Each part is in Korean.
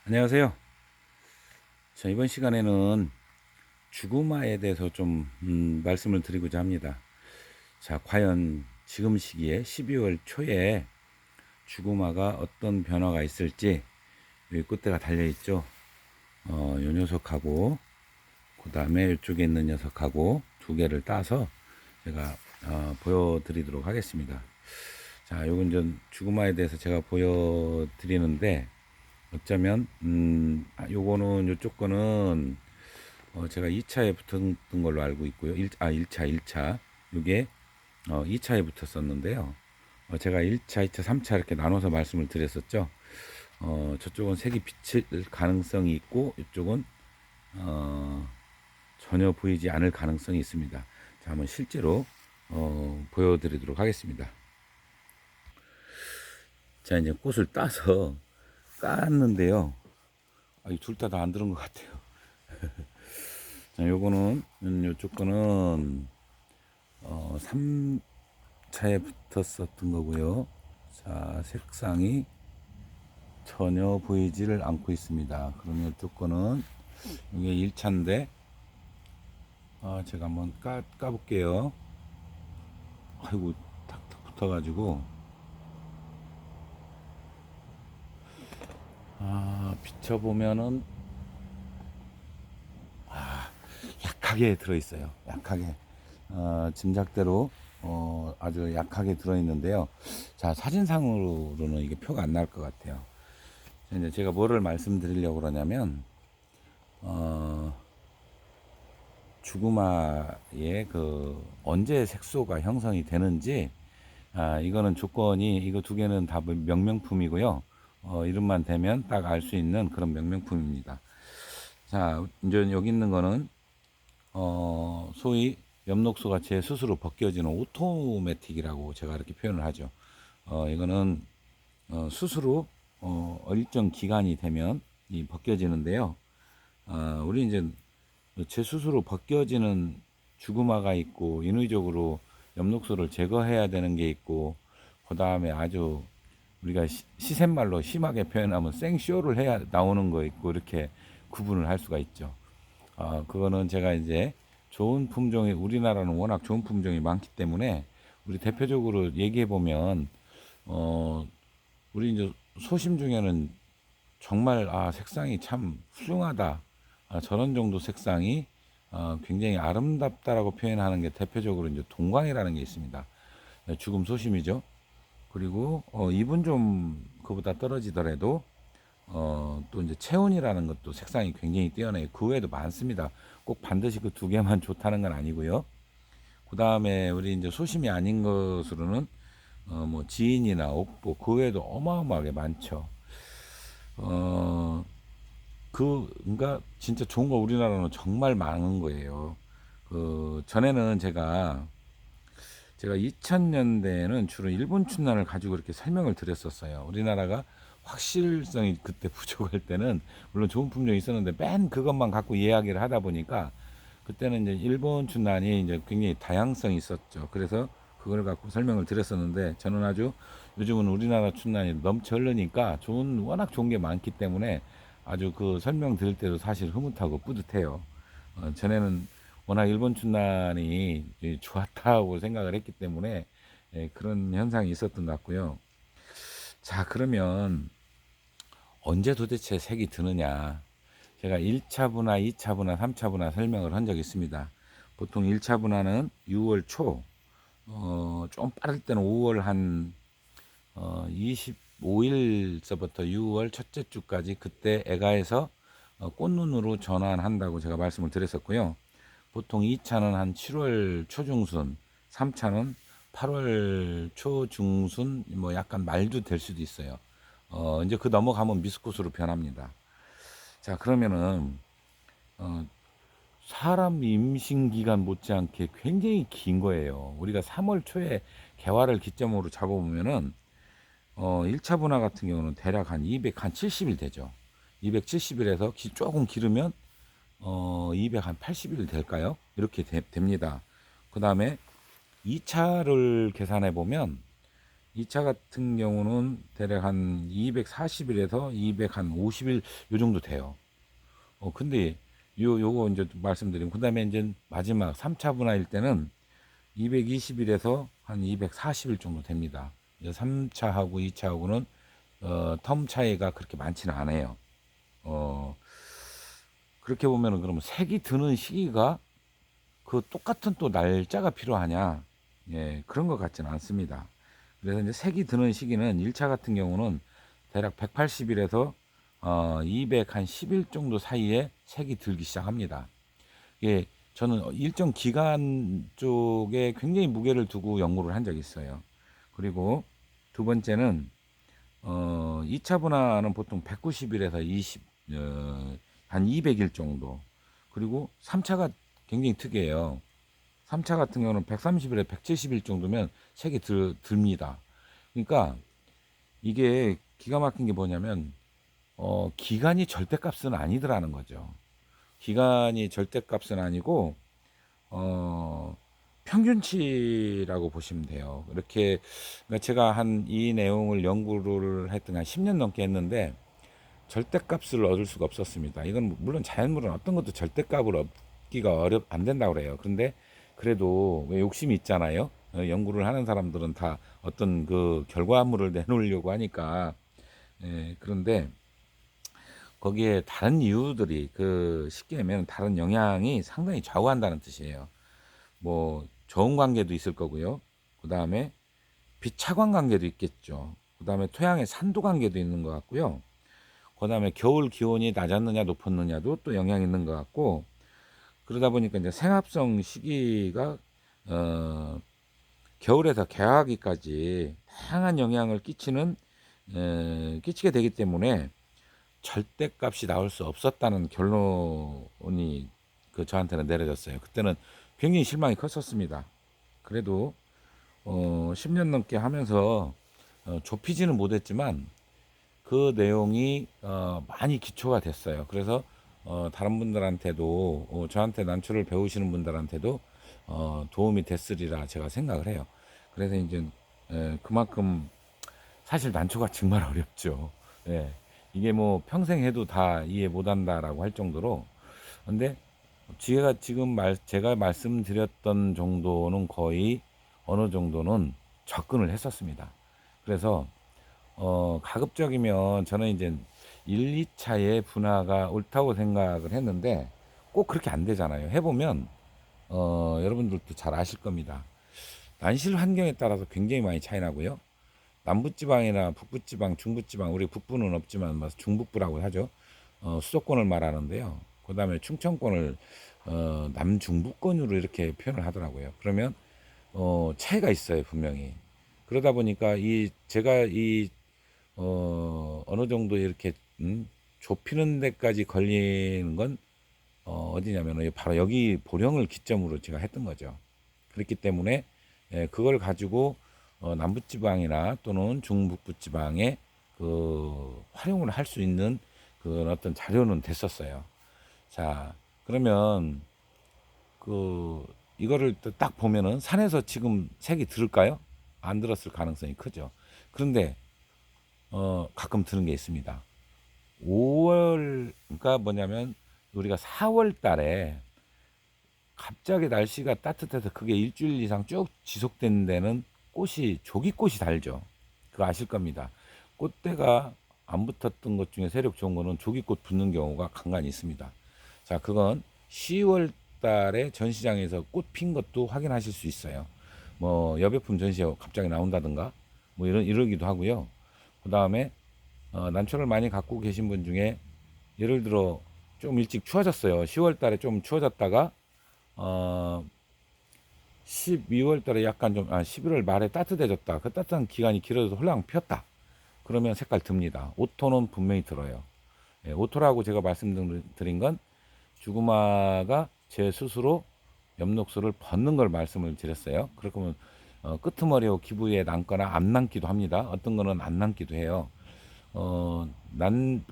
안녕하세요. 자, 이번 시간에는 주구마에 대해서 좀 말씀을 드리고자 합니다. 자, 과연 지금 시기에 12월 초에 주구마가 어떤 변화가 있을지 여기 끝대가 달려 있죠. 요 녀석하고 그 다음에 이쪽에 있는 녀석하고 두 개를 따서 제가 보여드리도록 하겠습니다. 자, 요건 전 주구마에 대해서 제가 보여드리는데 어쩌면 요거는 요쪽 거는 제가 2차에 붙었던 걸로 알고 있고요. 1차. 이게 2차에 붙었었는데요. 제가 1차, 2차, 3차 이렇게 나눠서 말씀을 드렸었죠. 저쪽은 색이 비칠 가능성이 있고 이쪽은 전혀 보이지 않을 가능성이 있습니다. 자, 한번 실제로 보여드리도록 하겠습니다. 자, 이제 꽃을 따서 깠는데요. 둘 다 안 들은 것 같아요. 자, 요거는 요쪽 거는 3차에 붙었었던 거고요. 자, 색상이 전혀 보이지를 않고 있습니다. 그러면 이쪽 거는 이게 1차인데 제가 한번 까볼게요. 아이고, 탁탁 붙어가지고 비춰보면은 약하게 들어있어요. 약하게 짐작대로 아주 약하게 들어있는데요. 자, 사진상으로는 이게 표가 안 날 것 같아요. 이제 제가 뭐를 말씀드리려고 그러냐면 주구마의 그 언제 색소가 형성이 되는지 이거는 조건이 이거 두 개는 다 명명품이고요. 이름만 되면 딱 알 수 있는 그런 명명품입니다. 자, 이제 여기 있는 거는 소위 엽록소가 제 스스로 벗겨지는 오토매틱이라고 제가 이렇게 표현을 하죠. 이거는 스스로 일정 기간이 되면 이 벗겨지는데요. 우리 이제 제 스스로 벗겨지는 주구마가 있고 인위적으로 엽록소를 제거해야 되는 게 있고 그 다음에 아주 우리가 시샘말로 심하게 표현하면 생쇼를 해야 나오는 거 있고 이렇게 구분을 할 수가 있죠. 그거는 제가 이제 좋은 품종이 우리나라는 워낙 좋은 품종이 많기 때문에 우리 대표적으로 얘기해 보면 우리 이제 소심 중에는 정말 색상이 참 훌륭하다. 저런 정도 색상이 굉장히 아름답다라고 표현하는 게 대표적으로 이제 동광이라는 게 있습니다. 죽음 소심이죠. 그리고 입은 좀 그보다 떨어지더라도 또 이제 체온이라는 것도 색상이 굉장히 뛰어나요. 그 외에도 많습니다. 꼭 반드시 그 두 개만 좋다는 건 아니고요. 그 다음에 우리 이제 소심이 아닌 것으로는 뭐 지인이나 옥보 그 외에도 어마어마하게 많죠. 어, 그러니까 진짜 좋은 거 우리나라는 정말 많은 거예요. 그 전에는 제가 2000년대에는 주로 일본 춘난을 가지고 이렇게 설명을 드렸었어요. 우리나라가 확실성이 그때 부족할 때는 물론 좋은 품종이 있었는데 맨 그것만 갖고 이야기를 하다 보니까 그때는 이제 일본 춘난이 이제 굉장히 다양성이 있었죠. 그래서 그걸 갖고 설명을 드렸었는데 저는 아주 요즘은 우리나라 춘난이 넘쳐 흐르니까 워낙 좋은 게 많기 때문에 아주 그 설명 드릴 때도 사실 흐뭇하고 뿌듯해요. 전에는 워낙 일본 춘난이 좋았다고 생각을 했기 때문에 그런 현상이 있었던 것 같고요. 자, 그러면 언제 도대체 색이 드느냐? 제가 1차 분화, 2차 분화, 3차 분화 설명을 한 적이 있습니다. 보통 1차 분화는 6월 초, 좀 빠를 때는 5월 한 25일서부터 6월 첫째 주까지 그때 애가에서 꽃눈으로 전환한다고 제가 말씀을 드렸었고요. 보통 2차는 한 7월 초중순, 3차는 8월 초중순, 뭐 약간 말도 될 수도 있어요. 이제 그 넘어가면 미스코스로 변합니다. 자, 그러면은 사람 임신 기간 못지않게 굉장히 긴 거예요. 우리가 3월 초에 개화를 기점으로 잡아보면은 1차 분화 같은 경우는 대략 한 270일 되죠. 270일에서 조금 기르면 280일 될까요? 이렇게 됩니다. 그 다음에 2차를 계산해 보면 2차 같은 경우는 대략 한 240일에서 250일 요 정도 돼요. 근데 요거 이제 말씀드리면, 그 다음에 이제 마지막 3차 분화일 때는 220일에서 한 240일 정도 됩니다. 3차하고 2차하고는 텀 차이가 그렇게 많지는 않아요. 어, 그렇게 보면은 그러면 색이 드는 시기가 그 똑같은 또 날짜가 필요하냐? 예, 그런 것 같지는 않습니다. 그래서 이제 색이 드는 시기는 1차 같은 경우는 대략 180일에서 210일 정도 사이에 색이 들기 시작합니다. 예, 저는 일정 기간 쪽에 굉장히 무게를 두고 연구를 한 적이 있어요. 그리고 두 번째는 2차 분화는 보통 190일에서 한 200일 정도. 그리고 3차가 굉장히 특이해요. 3차 같은 경우는 130일에 170일 정도면 색이 듭니다. 그러니까 이게 기가 막힌 게 뭐냐면, 기간이 절대값은 아니더라는 거죠. 기간이 절대값은 아니고, 어, 평균치라고 보시면 돼요. 이렇게, 그러니까 제가 한 이 내용을 연구를 했던 한 10년 넘게 했는데, 절대값을 얻을 수가 없었습니다. 이건 물론 자연물은 어떤 것도 절대값을 얻기가 안 된다고 그래요. 그런데 그래도 왜 욕심이 있잖아요. 연구를 하는 사람들은 다 어떤 그 결과물을 내놓으려고 하니까. 예, 그런데 거기에 다른 이유들이, 그 쉽게 하면 다른 영향이 상당히 좌우한다는 뜻이에요. 뭐 저온 관계도 있을 거고요. 그 다음에 빛차광 관계도 있겠죠. 그 다음에 토양의 산도 관계도 있는 것 같고요. 그 다음에 겨울 기온이 낮았느냐 높았느냐도 또 영향이 있는 것 같고, 그러다 보니까 이제 생합성 시기가 어, 겨울에서 개화기까지 다양한 영향을 끼치게 되기 때문에 절대값이 나올 수 없었다는 결론이 그 저한테는 내려졌어요. 그때는 굉장히 실망이 컸었습니다. 그래도 10년 넘게 하면서 좁히지는 못했지만 그 내용이 많이 기초가 됐어요. 그래서 다른 분들한테도, 저한테 난초를 배우시는 분들한테도 도움이 됐으리라 제가 생각을 해요. 그래서 이제 그만큼 사실 난초가 정말 어렵죠. 예. 이게 뭐 평생 해도 다 이해 못한다라고 할 정도로. 근데 제가 말씀드렸던 정도는 거의 어느 정도는 접근을 했었습니다. 그래서 가급적이면 저는 이제 1, 2차의 분화가 옳다고 생각을 했는데 꼭 그렇게 안 되잖아요. 해보면 여러분들도 잘 아실 겁니다. 난실 환경에 따라서 굉장히 많이 차이 나고요. 남부지방이나 북부지방, 중부지방, 우리 북부는 없지만 뭐 중북부라고 하죠. 수도권을 말하는데요. 그 다음에 충청권을 남중부권으로 이렇게 표현을 하더라고요. 그러면 차이가 있어요, 분명히. 그러다 보니까 제가 어느 정도 이렇게 좁히는 데까지 걸리는 건 어디냐면 바로 여기 보령을 기점으로 제가 했던 거죠. 그렇기 때문에 그걸 가지고 남부지방이나 또는 중북부지방에 그 활용을 할 수 있는 그 어떤 자료는 됐었어요. 자, 그러면 그 이거를 딱 보면은 산에서 지금 색이 들을까요? 안 들었을 가능성이 크죠. 그런데 가끔 드는 게 있습니다. 5월, 그러니까 뭐냐면 우리가 4월 달에 갑자기 날씨가 따뜻해서 그게 일주일 이상 쭉 지속된 데는 조기꽃이 달죠. 그거 아실 겁니다. 꽃대가 안 붙었던 것 중에 세력 좋은 거는 조기꽃 붙는 경우가 간간히 있습니다. 자, 그건 10월 달에 전시장에서 꽃 핀 것도 확인하실 수 있어요. 뭐 여배품 전시회 갑자기 나온다든가 뭐 이러기도 하고요. 그 다음에 난초를 많이 갖고 계신 분 중에 예를 들어 좀 일찍 추워졌어요. 10월 달에 좀 추워졌다가 어 12월 달에 약간 11월 말에 따뜻해졌다. 그 따뜻한 기간이 길어져서 홀랑 피었다. 그러면 색깔 듭니다. 오토는 분명히 들어요. 예, 오토라고 제가 말씀드린 건 주구마가 제 스스로 엽록소를 벗는 걸 말씀을 드렸어요. 그렇게 하면 끄트머리하고 기부에 남거나 안 남기도 합니다. 어떤 거는 안 남기도 해요.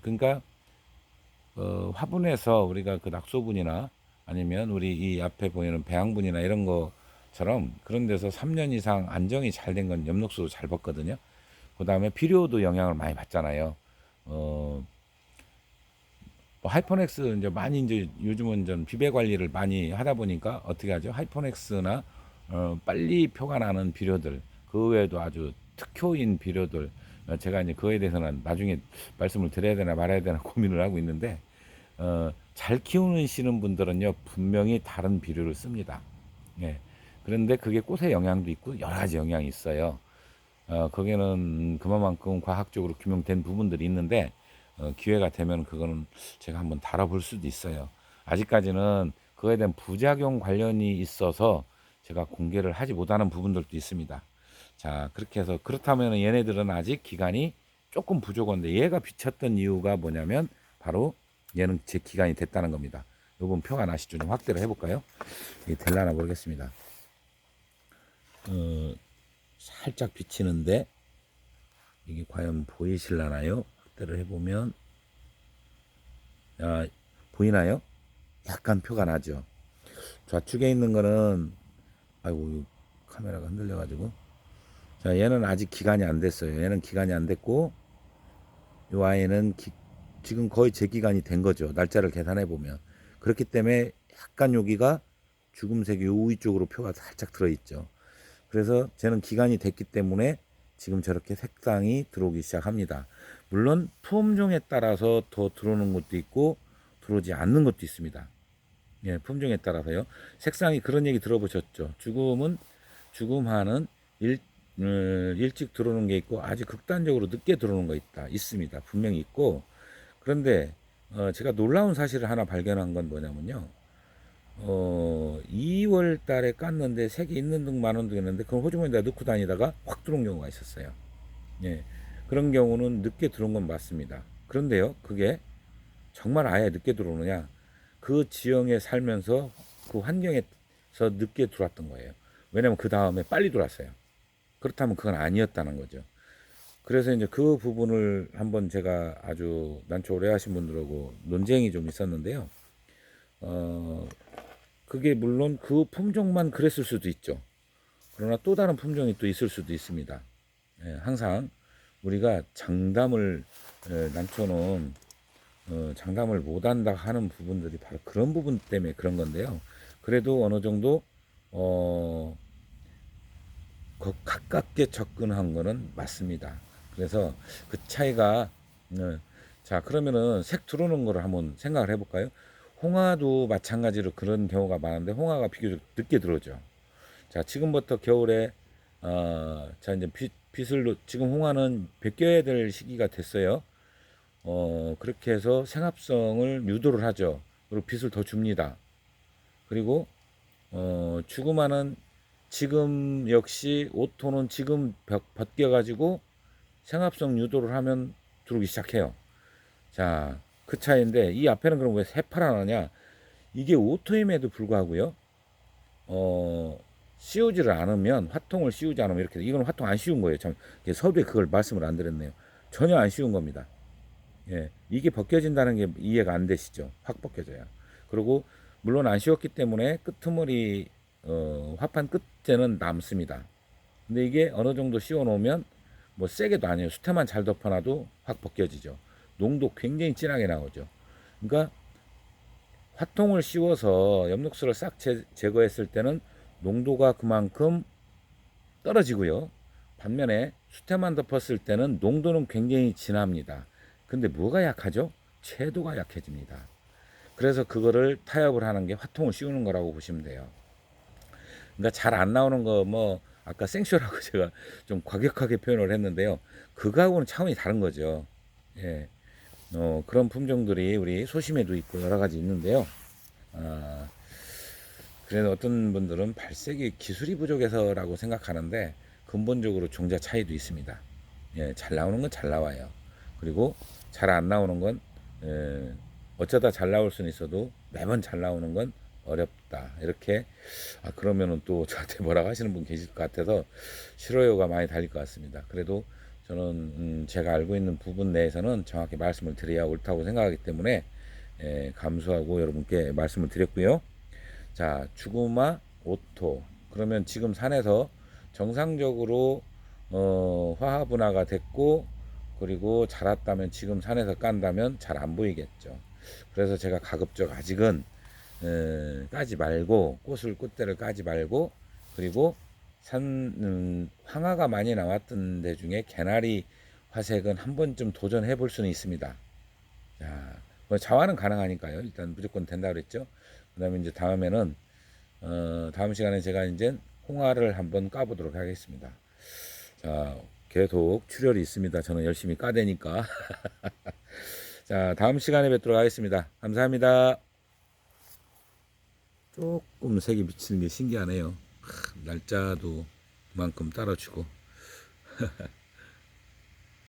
그러니까 화분에서 우리가 그 낙소분이나 아니면 우리 이 앞에 보이는 배양분이나 이런 거 처럼 그런 데서 3년 이상 안정이 잘 된 건 엽록소도 잘 벗거든요. 그 다음에 비료도 영향을 많이 받잖아요. 어, 뭐 하이퍼넥스 이제 많이 이제 요즘은 좀 비배 관리를 많이 하다 보니까 어떻게 하죠? 하이퍼넥스나 빨리 표가 나는 비료들, 그 외에도 아주 특효인 비료들, 제가 이제 그거에 대해서는 나중에 말씀을 드려야 되나 말아야 되나 고민을 하고 있는데, 잘 키우시는 분들은요 분명히 다른 비료를 씁니다. 예. 그런데 그게 꽃에 영향도 있고 여러 가지 영향이 있어요. 거기는 그만큼 과학적으로 규명된 부분들이 있는데, 기회가 되면 그거는 제가 한번 다뤄볼 수도 있어요. 아직까지는 그거에 대한 부작용 관련이 있어서 제가 공개를 하지 못하는 부분들도 있습니다. 자, 그렇게 해서 그렇다면 얘네들은 아직 기간이 조금 부족한데, 얘가 비쳤던 이유가 뭐냐면 바로 얘는 제 기간이 됐다는 겁니다. 요번 표가 나시죠? 좀 확대를 해볼까요? 이게 될라나 모르겠습니다. 살짝 비치는데 이게 과연 보이실라나요? 확대를 해보면, 아, 보이나요? 약간 표가 나죠. 좌측에 있는 거는, 아이고 카메라가 흔들려 가지고, 자, 얘는 아직 기간이 안 됐어요. 얘는 기간이 안 됐고, 이 아이는 지금 거의 제 기간이 된 거죠. 날짜를 계산해 보면. 그렇기 때문에 약간 여기가 주금색 요 위쪽으로 표가 살짝 들어 있죠. 그래서 쟤는 기간이 됐기 때문에 지금 저렇게 색상이 들어오기 시작합니다. 물론 품종에 따라서 더 들어오는 것도 있고 들어오지 않는 것도 있습니다. 예, 품종에 따라서요. 색상이, 그런 얘기 들어보셨죠? 죽음하는 일찍 들어오는 게 있고 아주 극단적으로 늦게 들어오는 거 있습니다. 분명히 있고. 그런데 제가 놀라운 사실을 하나 발견한 건 뭐냐면요. 2월 달에 깠는데 색이 있는 둥 마는 둥 했는데 그걸 호주머니에다 넣고 다니다가 확 들어온 경우가 있었어요. 예. 그런 경우는 늦게 들어온 건 맞습니다. 그런데요, 그게 정말 아예 늦게 들어오느냐? 그 지형에 살면서 그 환경에서 늦게 들어왔던 거예요. 왜냐면 그 다음에 빨리 들어왔어요. 그렇다면 그건 아니었다는 거죠. 그래서 이제 그 부분을 한번 제가 아주 난초 오래 하신 분들하고 논쟁이 좀 있었는데요. 어, 그게 물론 그 품종만 그랬을 수도 있죠. 그러나 또 다른 품종이 또 있을 수도 있습니다. 예, 항상 우리가 난초는 장담을 못한다 하는 부분들이 바로 그런 부분 때문에 그런 건데요. 그래도 어느 정도 어, 가깝게 접근한 거는 맞습니다. 그래서 그 차이가, 자, 그러면은 색 들어오는 거를 한번 생각을 해볼까요? 홍화도 마찬가지로 그런 경우가 많은데 홍화가 비교적 늦게 들어오죠. 자, 지금부터 겨울에 자, 이제 빛을 지금 홍화는 벗겨야 될 시기가 됐어요. 그렇게 해서 생합성을 유도를 하죠. 그리고 빛을 더 줍니다. 그리고 주구마는 지금 역시 오토는 지금 벗겨가지고 생합성 유도를 하면 들어오기 시작해요. 자, 그 차이인데 이 앞에는 그럼 왜 새파랗느냐? 이게 오토임에도 불구하고요. 씌우지를 않으면, 화통을 씌우지 않으면 이렇게, 이건 화통 안 씌운 거예요. 참 서두에 그걸 말씀을 안 드렸네요. 전혀 안 씌운 겁니다. 예, 이게 벗겨진다는 게 이해가 안 되시죠? 확 벗겨져요. 그리고 물론 안 씌웠기 때문에 끄트머리 화판 끝에는 남습니다. 근데 이게 어느 정도 씌워 놓으면 뭐 세게도 아니에요. 수태만 잘 덮어놔도 확 벗겨지죠. 농도 굉장히 진하게 나오죠. 그러니까 화통을 씌워서 엽록소를 싹 제거했을 때는 농도가 그만큼 떨어지고요. 반면에 수태만 덮었을 때는 농도는 굉장히 진합니다. 근데 뭐가 약하죠? 채도가 약해집니다. 그래서 그거를 타협을 하는 게 화통을 씌우는 거라고 보시면 돼요. 그러니까 잘 안 나오는 거, 뭐 아까 생쇼라고 제가 좀 과격하게 표현을 했는데요. 그거하고는 차원이 다른 거죠. 예. 그런 품종들이 우리 소심에도 있고 여러 가지 있는데요. 아, 그래서 어떤 분들은 발색이 기술이 부족해서라고 생각하는데 근본적으로 종자 차이도 있습니다. 예, 잘 나오는 건 잘 나와요. 그리고 잘 안 나오는 건 어쩌다 잘 나올 수는 있어도 매번 잘 나오는 건 어렵다. 이렇게, 그러면은 또 저한테 뭐라고 하시는 분 계실 것 같아서 싫어요가 많이 달릴 것 같습니다. 그래도 저는 제가 알고 있는 부분 내에서는 정확히 말씀을 드려야 옳다고 생각하기 때문에 감수하고 여러분께 말씀을 드렸고요. 자, 주구마 오토, 그러면 지금 산에서 정상적으로 화합분화가 됐고, 그리고 자랐다면, 지금 산에서 깐다면 잘 안 보이겠죠. 그래서 제가 가급적 아직은 까지 말고, 꽃대를 까지 말고, 그리고 황화가 많이 나왔던 데 중에 개나리 화색은 한 번쯤 도전해 볼 수는 있습니다. 자, 뭐 자화는 가능하니까요. 일단 무조건 된다 그랬죠. 그 다음에 이제 다음에는 다음 시간에 제가 이제 홍화를 한번 까보도록 하겠습니다. 자, 계속 출혈이 있습니다. 저는 열심히 까대니까. 자, 다음 시간에 뵙도록 하겠습니다. 감사합니다. 조금 색이 비치는 게 신기하네요. 날짜도 그만큼 따라주고.